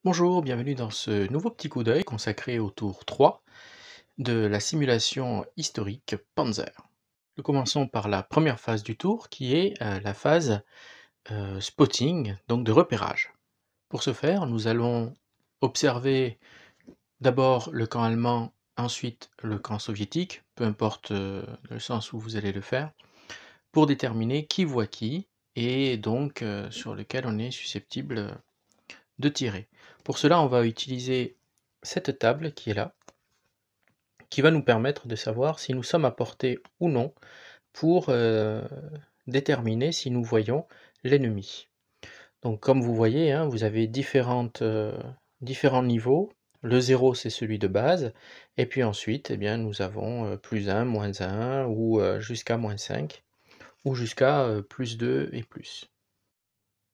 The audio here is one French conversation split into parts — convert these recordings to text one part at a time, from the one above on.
Bonjour, bienvenue dans ce nouveau petit coup d'œil consacré au tour 3 de la simulation historique Panzer. Nous commençons par la première phase du tour qui est la phase spotting, donc de repérage. Pour ce faire, nous allons observer d'abord le camp allemand, ensuite le camp soviétique, peu importe le sens où vous allez le faire, pour déterminer qui voit qui et donc sur lequel on est susceptible de tirer. Pour cela, on va utiliser cette table qui est là, qui va nous permettre de savoir si nous sommes à portée ou non pour déterminer si nous voyons l'ennemi. Donc comme vous voyez, hein, vous avez différents niveaux. Le 0 c'est celui de base, et puis ensuite eh bien, nous avons plus 1, moins 1, ou jusqu'à moins 5, ou jusqu'à plus 2 et plus.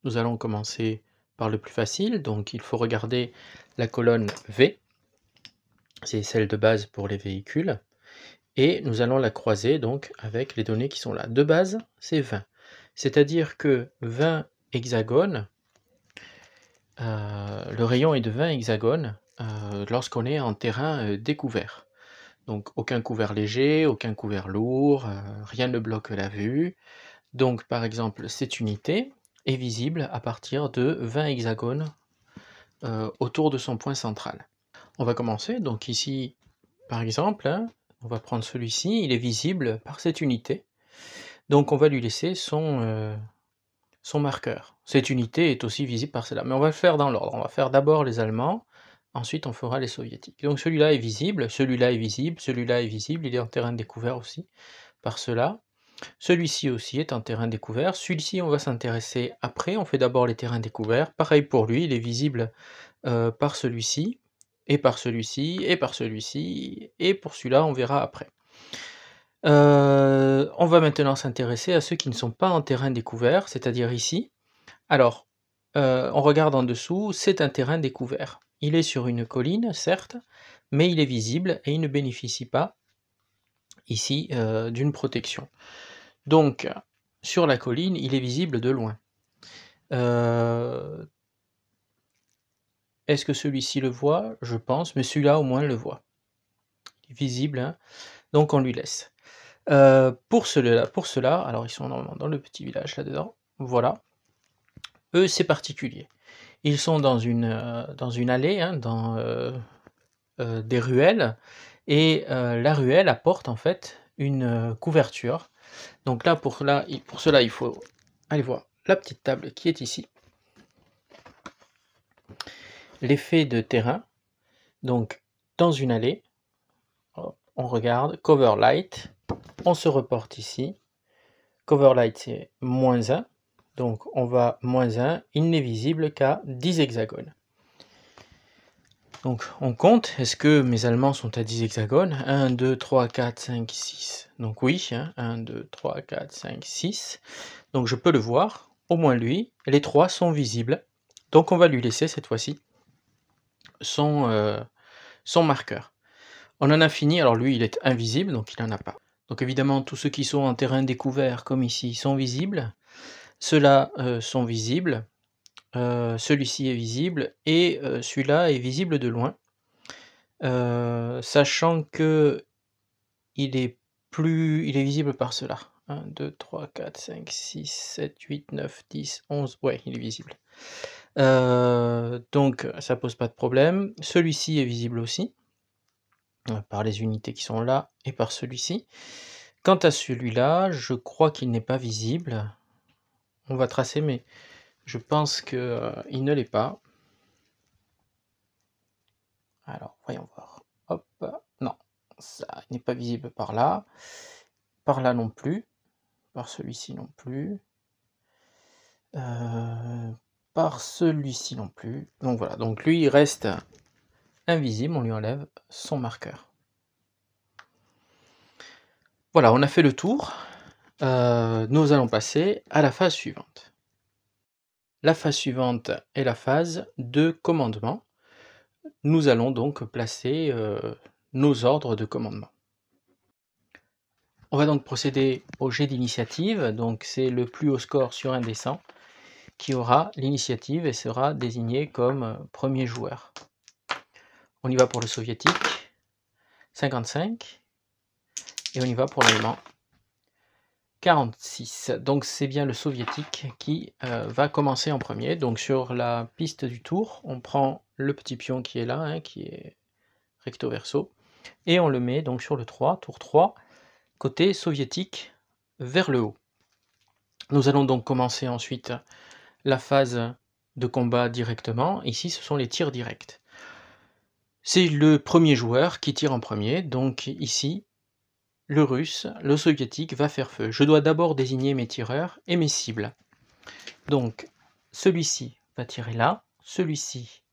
Nous allons commencer par le plus facile, donc il faut regarder la colonne V, c'est celle de base pour les véhicules, et nous allons la croiser donc avec les données qui sont là. De base, c'est 20, c'est-à-dire que 20 hexagones, le rayon est de 20 hexagones lorsqu'on est en terrain découvert. Donc aucun couvert léger, aucun couvert lourd, rien ne bloque la vue. Donc par exemple, cette unité est visible à partir de 20 hexagones autour de son point central. On va commencer, donc ici, par exemple, hein, on va prendre celui-ci, il est visible par cette unité, donc on va lui laisser son marqueur. Cette unité est aussi visible par celle-là, mais on va le faire dans l'ordre, on va faire d'abord les Allemands, ensuite on fera les Soviétiques. Donc celui-là est visible, celui-là est visible, celui-là est visible, il est en terrain découvert aussi par cela. Celui-ci aussi est en terrain découvert, celui-ci on va s'intéresser après, on fait d'abord les terrains découverts, pareil pour lui, il est visible par celui-ci, et par celui-ci, et par celui-ci, et pour celui-là on verra après. On va maintenant s'intéresser à ceux qui ne sont pas en terrain découvert, c'est-à-dire ici. Alors, on regarde en dessous, c'est un terrain découvert. Il est sur une colline, certes, mais il est visible et il ne bénéficie pas ici d'une protection. Donc, sur la colline, il est visible de loin. Est-ce que celui-ci le voit? Je pense, mais celui-là au moins le voit. Il est visible, hein, donc on lui laisse. Pour cela, alors ils sont normalement dans le petit village là-dedans, voilà. Eux, c'est particulier. Ils sont dans une allée, hein, dans des ruelles, et la ruelle apporte en fait une couverture. Donc là, pour cela, il faut aller voir la petite table qui est ici. L'effet de terrain, donc dans une allée, on regarde, cover light, on se reporte ici. Cover light c'est moins 1, donc on va moins 1, il n'est visible qu'à 10 hexagones. Donc on compte, est-ce que mes Allemands sont à 10 hexagones? 1, 2, 3, 4, 5, 6. Donc oui, hein, 1, 2, 3, 4, 5, 6. Donc je peux le voir, au moins lui, les 3 sont visibles. Donc on va lui laisser cette fois-ci son marqueur. On en a fini, alors lui il est invisible, donc il n'en a pas. Donc évidemment tous ceux qui sont en terrain découvert comme ici sont visibles. Ceux-là sont visibles, celui-ci est visible, et celui-là est visible de loin. Sachant que il est visible par cela. 1, 2, 3, 4, 5, 6, 7, 8, 9, 10, 11, ouais, il est visible. Donc ça pose pas de problème. Celui-ci est visible aussi, par les unités qui sont là, et par celui-ci. Quant à celui-là, je crois qu'il n'est pas visible. On va tracer, mais je pense qu'il ne l'est pas. Alors, voyons voir. Hop, non, ça n'est pas visible par là non plus, par celui-ci non plus, par celui-ci non plus. Donc voilà, donc lui il reste invisible, on lui enlève son marqueur. Voilà, on a fait le tour. Nous allons passer à la phase suivante. La phase suivante est la phase de commandement. Nous allons donc placer nos ordres de commandement. On va donc procéder au jet d'initiative, donc c'est le plus haut score sur un des 100 qui aura l'initiative et sera désigné comme premier joueur. On y va pour le soviétique, 55, et on y va pour l'allemand, 46. Donc c'est bien le soviétique qui va commencer en premier. Donc sur la piste du tour, on prend le petit pion qui est là, hein, qui est recto verso, et on le met donc sur le 3, tour 3, côté soviétique, vers le haut. Nous allons donc commencer ensuite la phase de combat directement. Ici, ce sont les tirs directs. C'est le premier joueur qui tire en premier, donc ici, le russe, le soviétique va faire feu. Je dois d'abord désigner mes tireurs et mes cibles. Donc, celui-ci va tirer là, celui-ci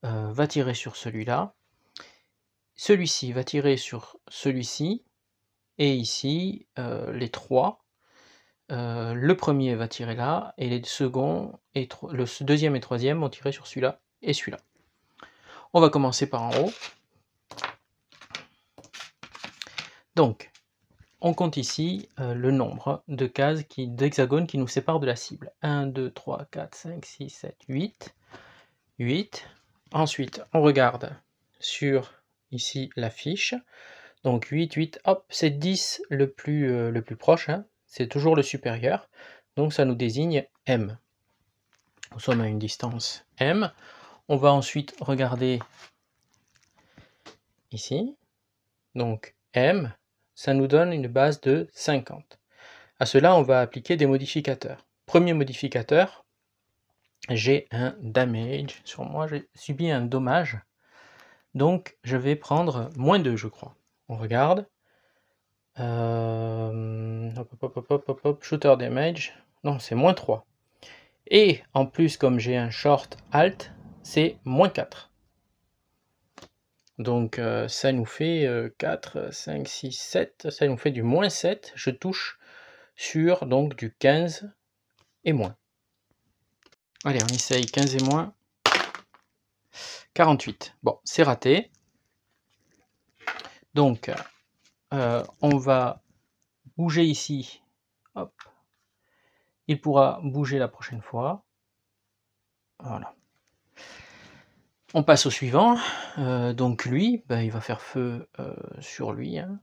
va tirer sur celui-là, celui-ci va tirer sur celui-ci, et ici, les trois, le premier va tirer là, et les seconds, le deuxième et troisième vont tirer sur celui-là et celui-là. On va commencer par en haut. Donc, on compte ici le nombre de cases d'hexagones qui nous séparent de la cible. 1, 2, 3, 4, 5, 6, 7, 8. 8. Ensuite, on regarde sur ici la fiche. Donc 8, 8, hop, c'est 10 le plus proche, hein. C'est toujours le supérieur. Donc ça nous désigne M. Nous sommes à une distance M. On va ensuite regarder ici. Donc M, ça nous donne une base de 50. À cela, on va appliquer des modificateurs. Premier modificateur, j'ai un damage sur moi, j'ai subi un dommage. Donc je vais prendre moins 2, je crois. On regarde. Shooter damage. Non, c'est moins 3. Et en plus, comme j'ai un short alt, c'est moins 4. Donc ça nous fait 4, 5, 6, 7. Ça nous fait du moins 7. Je touche sur donc du 15 et moins. Allez, on essaye 15 et moins. 48. Bon, c'est raté. Donc, on va bouger ici. Hop. Il pourra bouger la prochaine fois. Voilà. On passe au suivant. Donc lui, il va faire feu sur lui. Hein.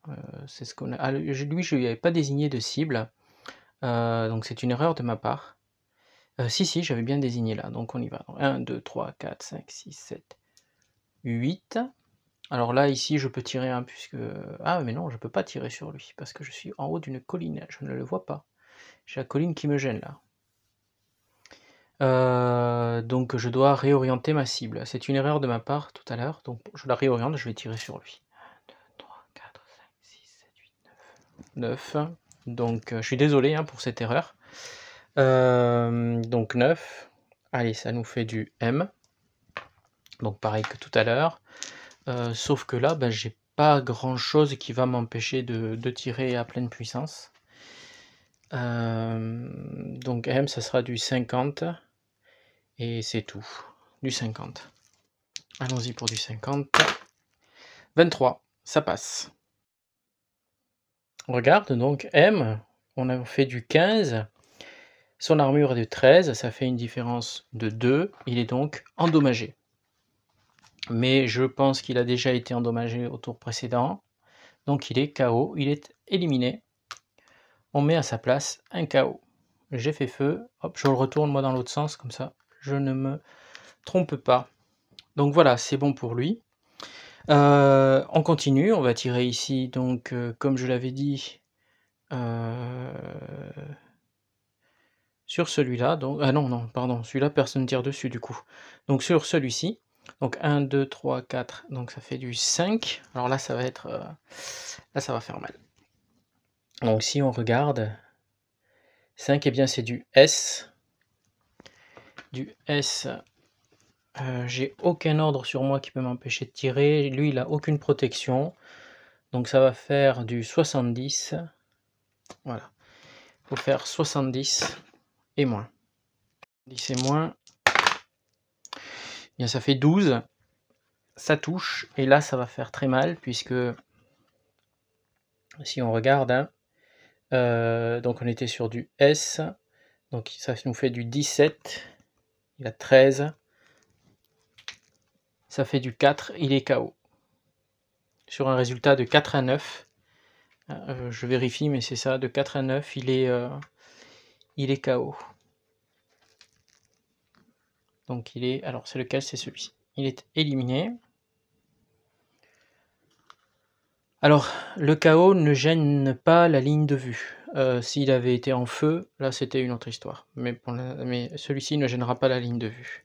C'est ce qu'on a. Lui, je ne lui avais pas désigné de cible. Donc c'est une erreur de ma part. Si, j'avais bien désigné là. Donc on y va. 1, 2, 3, 4, 5, 6, 7, 8. Alors là, ici, je peux tirer un puisque... Ah, mais non, je ne peux pas tirer sur lui, parce que je suis en haut d'une colline, je ne le vois pas. J'ai la colline qui me gêne, là. Donc je dois réorienter ma cible. C'est une erreur de ma part tout à l'heure, donc je la réoriente, je vais tirer sur lui. 1, 2, 3, 4, 5, 6, 7, 8, 9. 9. Donc je suis désolé pour cette erreur. Donc 9. Allez, ça nous fait du M. Donc pareil que tout à l'heure. Sauf que là, j'ai pas grand chose qui va m'empêcher de tirer à pleine puissance. Donc M, ça sera du 50. Et c'est tout. Du 50. Allons-y pour du 50. 23, ça passe. On regarde donc M, on a fait du 15. Son armure est de 13, ça fait une différence de 2. Il est donc endommagé. Mais je pense qu'il a déjà été endommagé au tour précédent. Donc il est KO, il est éliminé. On met à sa place un KO. J'ai fait feu, hop, je le retourne moi dans l'autre sens, comme ça je ne me trompe pas. Donc voilà, c'est bon pour lui. On continue, on va tirer ici, donc comme je l'avais dit, sur celui-là. Donc, ah non, pardon, celui-là personne ne tire dessus du coup. Donc sur celui-ci. Donc 1, 2, 3, 4, donc ça fait du 5. Alors là, ça va être... là, ça va faire mal. Donc si on regarde, 5, eh bien c'est du S. Du S, j'ai aucun ordre sur moi qui peut m'empêcher de tirer. Lui, il n'a aucune protection. Donc ça va faire du 70. Voilà. Il faut faire 70 et moins. 10 et moins. Bien, ça fait 12. Ça touche. Et là, ça va faire très mal puisque si on regarde, donc on était sur du S. Donc ça nous fait du 17. Il a 13. Ça fait du 4. Il est KO. Sur un résultat de 4 à 9. Je vérifie, mais c'est ça, de 4 à 9, il est KO. Donc il est... Alors c'est lequel? C'est celui-ci. Il est éliminé. Alors, le KO ne gêne pas la ligne de vue. S'il avait été en feu, là c'était une autre histoire. Mais celui-ci ne gênera pas la ligne de vue.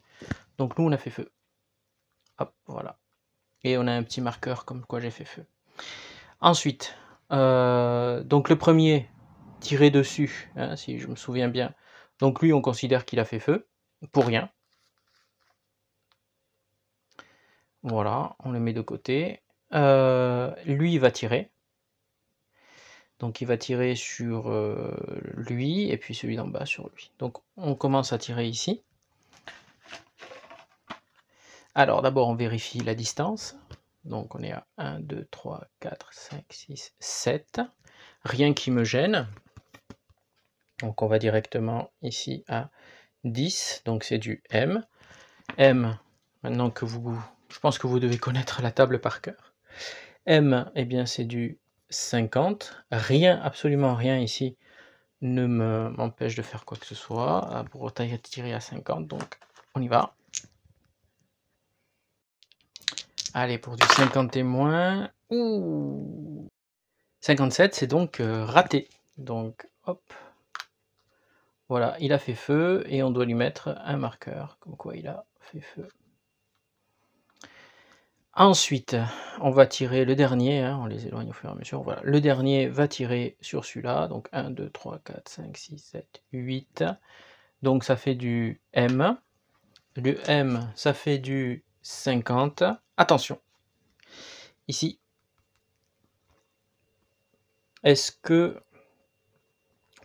Donc nous on a fait feu. Hop, voilà. Et on a un petit marqueur comme quoi j'ai fait feu. Ensuite, donc le premier tiré dessus, hein, si je me souviens bien. Donc lui on considère qu'il a fait feu, pour rien. Voilà, on le met de côté. Lui il va tirer. Donc il va tirer sur lui, et puis celui d'en bas sur lui. Donc on commence à tirer ici. Alors d'abord on vérifie la distance. Donc on est à 1, 2, 3, 4, 5, 6, 7. Rien qui me gêne. Donc on va directement ici à 10. Donc c'est du M. M, maintenant que je pense que vous devez connaître la table par cœur. M, eh bien c'est du 50. Rien, absolument rien ici ne m'empêche de faire quoi que ce soit pour tirer à 50, donc on y va. Allez, pour du 50 et moins. Ouh, 57, c'est donc raté. Donc hop, voilà, il a fait feu et on doit lui mettre un marqueur comme quoi il a fait feu. Ensuite, on va tirer le dernier, hein, on les éloigne au fur et à mesure. Voilà, le dernier va tirer sur celui-là, donc 1, 2, 3, 4, 5, 6, 7, 8. Donc ça fait du M. Le M, ça fait du 50. Attention, ici, est-ce que...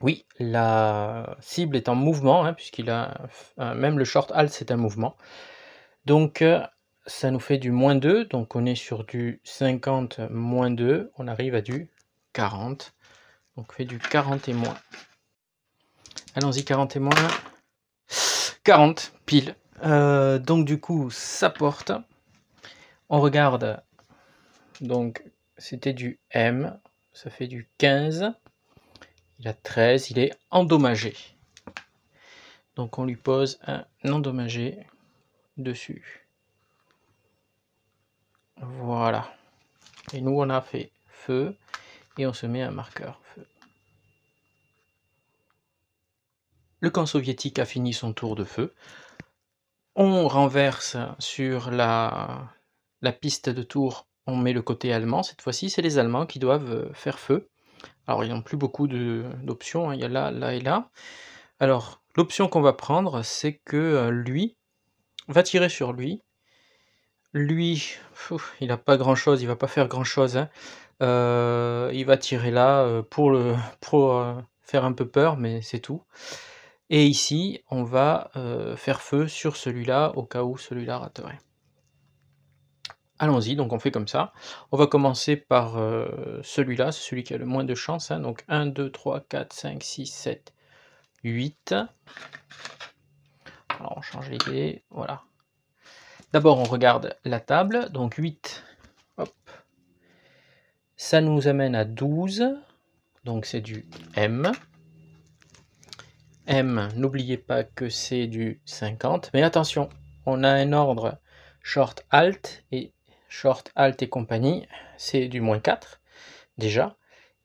Oui, la cible est en mouvement, hein, puisqu'il a... même le short alt, c'est un mouvement. Donc, ça nous fait du moins 2. Donc, on est sur du 50 moins 2. On arrive à du 40. Donc, on fait du 40 et moins. Allons-y, 40 et moins. 40, pile. Donc, du coup, ça porte. On regarde. Donc, c'était du M. Ça fait du 15. Il a 13. Il est endommagé. Donc, on lui pose un endommagé dessus. Voilà. Et nous, on a fait feu. Et on se met un marqueur feu. Le camp soviétique a fini son tour de feu. On renverse sur la piste de tour, on met le côté allemand. Cette fois-ci, c'est les Allemands qui doivent faire feu. Alors, ils n'ont plus beaucoup d'options, hein. Il y a là, là et là. Alors, l'option qu'on va prendre, c'est que lui va tirer sur lui. Lui, il n'a pas grand-chose, il va pas faire grand-chose, hein. Il va tirer là pour faire un peu peur, mais c'est tout. Et ici, on va faire feu sur celui-là, au cas où celui-là raterait. Allons-y, donc on fait comme ça. On va commencer par celui-là, c'est celui qui a le moins de chance, hein. Donc 1, 2, 3, 4, 5, 6, 7, 8. Alors on change les dés, voilà. D'abord on regarde la table, donc 8, hop. Ça nous amène à 12, donc c'est du M. M, n'oubliez pas que c'est du 50, mais attention, on a un ordre short alt et compagnie, c'est du moins 4 déjà.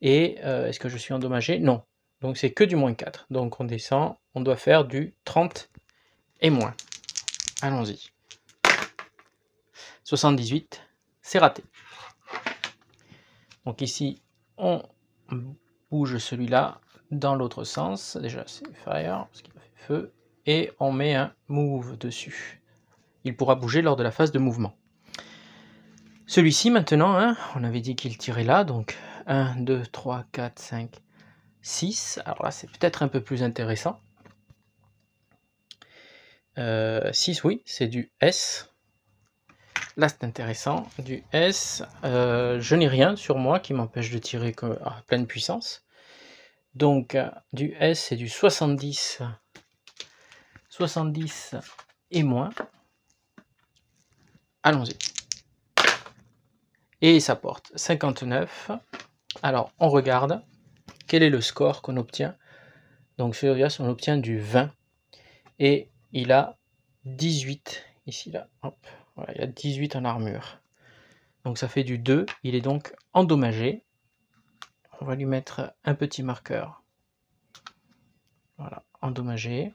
Et est-ce que je suis endommagé? Non, donc c'est que du moins 4. Donc on descend, on doit faire du 30 et moins. Allons-y. 78, c'est raté. Donc ici, on bouge celui-là dans l'autre sens. Déjà, c'est fire, parce qu'il a fait feu. Et on met un move dessus. Il pourra bouger lors de la phase de mouvement. Celui-ci, maintenant, hein, on avait dit qu'il tirait là. Donc 1, 2, 3, 4, 5, 6. Alors là, c'est peut-être un peu plus intéressant. 6, oui, c'est du S. Là, c'est intéressant. Du S. Je n'ai rien sur moi qui m'empêche de tirer à pleine puissance. Donc du S c'est du 70 et moins. Allons-y. Et ça porte 59. Alors on regarde quel est le score qu'on obtient. Donc sur Elias on obtient du 20 et il a 18 ici là. Hop, voilà, il a 18 en armure. Donc ça fait du 2, il est donc endommagé. On va lui mettre un petit marqueur. Voilà, endommagé.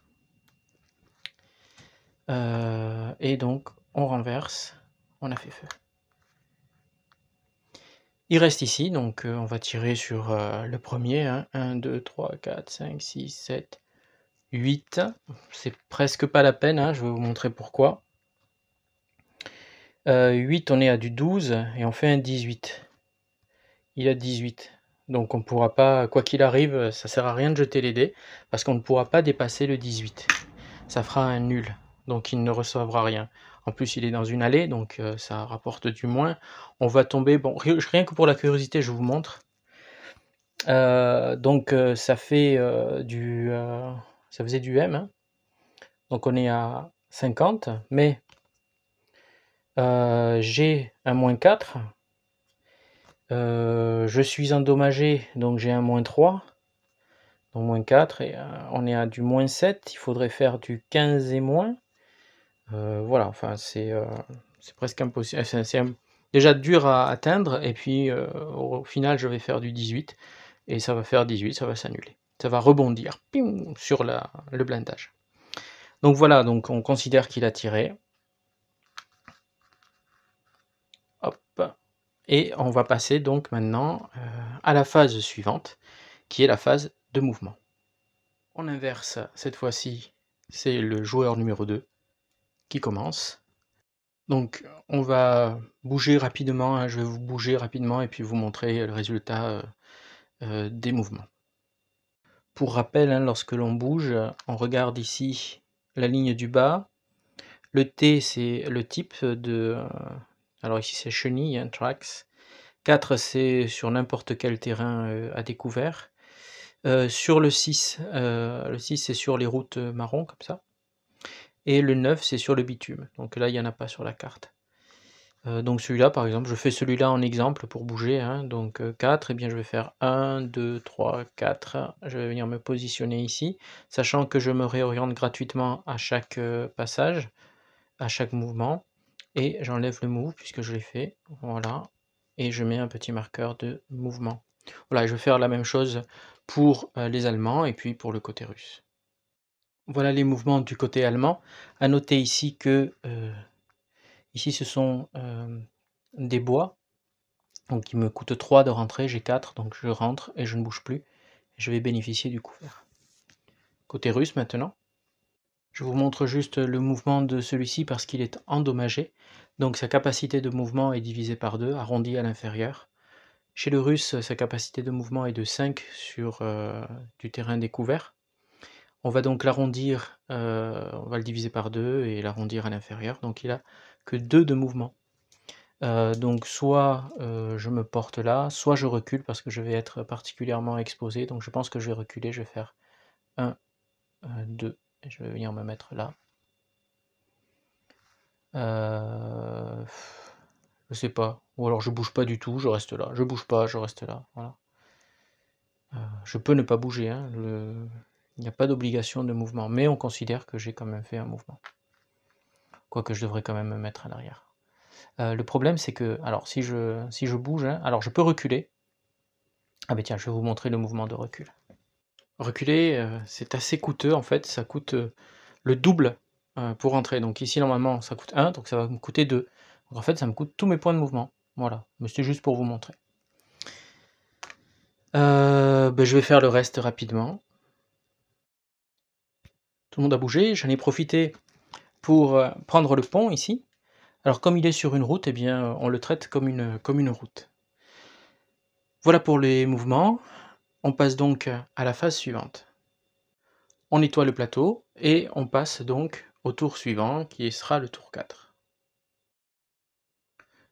Et donc on renverse, on a fait feu. Il reste ici, donc on va tirer sur le premier. 1, 2, 3, 4, 5, 6, 7, 8. C'est presque pas la peine, hein, je vais vous montrer pourquoi. 8, on est à du 12 et on fait un 18. Il a 18. Donc on ne pourra pas, quoi qu'il arrive, ça sert à rien de jeter les dés, parce qu'on ne pourra pas dépasser le 18. Ça fera un nul, donc il ne recevra rien. En plus, il est dans une allée, donc ça rapporte du moins. On va tomber, bon, rien que pour la curiosité, je vous montre. Donc ça fait ça faisait du M, hein. Donc on est à 50, mais j'ai un moins 4. Je suis endommagé, donc j'ai un moins 3. Donc moins 4, et on est à du moins 7. Il faudrait faire du 15 et moins. Voilà, enfin c'est presque impossible. C'est déjà dur à atteindre, et puis au final je vais faire du 18, et ça va faire 18, ça va s'annuler. Ça va rebondir sur le blindage. Donc voilà, donc on considère qu'il a tiré. Hop. Et on va passer donc maintenant à la phase suivante, qui est la phase de mouvement. On inverse, cette fois-ci, c'est le joueur numéro 2 qui commence. Donc on va bouger rapidement, hein, je vais vous bouger rapidement et puis vous montrer le résultat des mouvements. Pour rappel, hein, lorsque l'on bouge, on regarde ici la ligne du bas. Le T, c'est le type de... alors ici c'est chenille, hein, tracks. 4, c'est sur n'importe quel terrain à découvert. Sur le 6 c'est sur les routes marron, comme ça. Et le 9, c'est sur le bitume. Donc là, il n'y en a pas sur la carte. Donc celui-là, par exemple, je fais celui-là en exemple pour bouger. Hein, donc 4, et bien je vais faire 1, 2, 3, 4. Je vais venir me positionner ici, sachant que je me réoriente gratuitement à chaque passage, à chaque mouvement. Et j'enlève le move puisque je l'ai fait. Voilà. Et je mets un petit marqueur de mouvement. Voilà, je vais faire la même chose pour les Allemands et puis pour le côté russe. Voilà les mouvements du côté allemand. À noter ici que ici ce sont des bois, donc il me coûte 3 de rentrer, j'ai 4, donc je rentre et je ne bouge plus. Je vais bénéficier du couvert. Côté russe maintenant. Je vous montre juste le mouvement de celui-ci parce qu'il est endommagé. Donc sa capacité de mouvement est divisée par 2, arrondie à l'inférieur. Chez le russe, sa capacité de mouvement est de 5 sur du terrain découvert. On va donc l'arrondir, on va le diviser par 2 et l'arrondir à l'inférieur. Donc il a que 2 de mouvement. Donc soit je me porte là, soit je recule parce que je vais être particulièrement exposé. Donc je pense que je vais reculer, je vais faire 1, 2, et je vais venir me mettre là. Je sais pas, ou alors je bouge pas du tout, je reste là. Je bouge pas, je reste là, voilà. Je peux ne pas bouger, hein, il n'y a pas d'obligation de mouvement, mais on considère que j'ai quand même fait un mouvement. Quoique je devrais quand même me mettre à l'arrière. Le problème c'est que, alors si je bouge, hein, alors je peux reculer. Ah ben tiens, je vais vous montrer le mouvement de recul. Reculer, c'est assez coûteux en fait, ça coûte le double pour rentrer. Donc ici normalement ça coûte 1, donc ça va me coûter 2. Donc en fait ça me coûte tous mes points de mouvement. Voilà, mais c'est juste pour vous montrer. Ben, je vais faire le reste rapidement. Tout le monde a bougé, j'en ai profité pour prendre le pont ici. Alors comme il est sur une route, eh bien on le traite comme une route. Voilà pour les mouvements. On passe donc à la phase suivante. On nettoie le plateau et on passe donc au tour suivant qui sera le tour 4.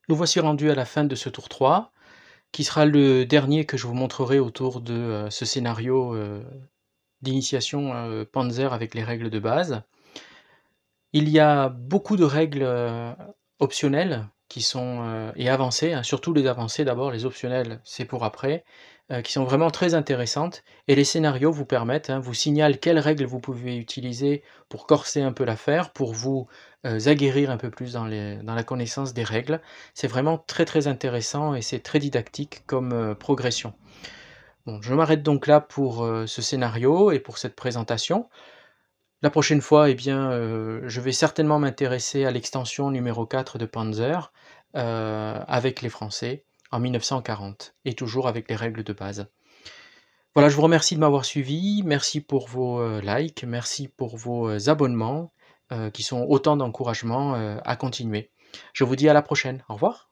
Nous voici rendus à la fin de ce tour 3. qui sera le dernier que je vous montrerai autour de, ce scénario, d'initiation, Panzer avec les règles de base. Il y a beaucoup de règles, optionnelles qui sont, et avancées, hein, surtout les avancées d'abord, les optionnelles, c'est pour après, qui sont vraiment très intéressantes et les scénarios vous permettent, hein, vous signalent quelles règles vous pouvez utiliser pour corser un peu l'affaire, pour vous, aguerrir un peu plus dans la connaissance des règles. C'est vraiment très, très intéressant et c'est très didactique comme, progression. Bon, je m'arrête donc là pour, ce scénario et pour cette présentation. La prochaine fois, eh bien, je vais certainement m'intéresser à l'extension numéro 4 de Panzer, avec les Français en 1940 et toujours avec les règles de base. Voilà, je vous remercie de m'avoir suivi, merci pour vos, likes, merci pour vos, abonnements, qui sont autant d'encouragements, à continuer. Je vous dis à la prochaine. Au revoir.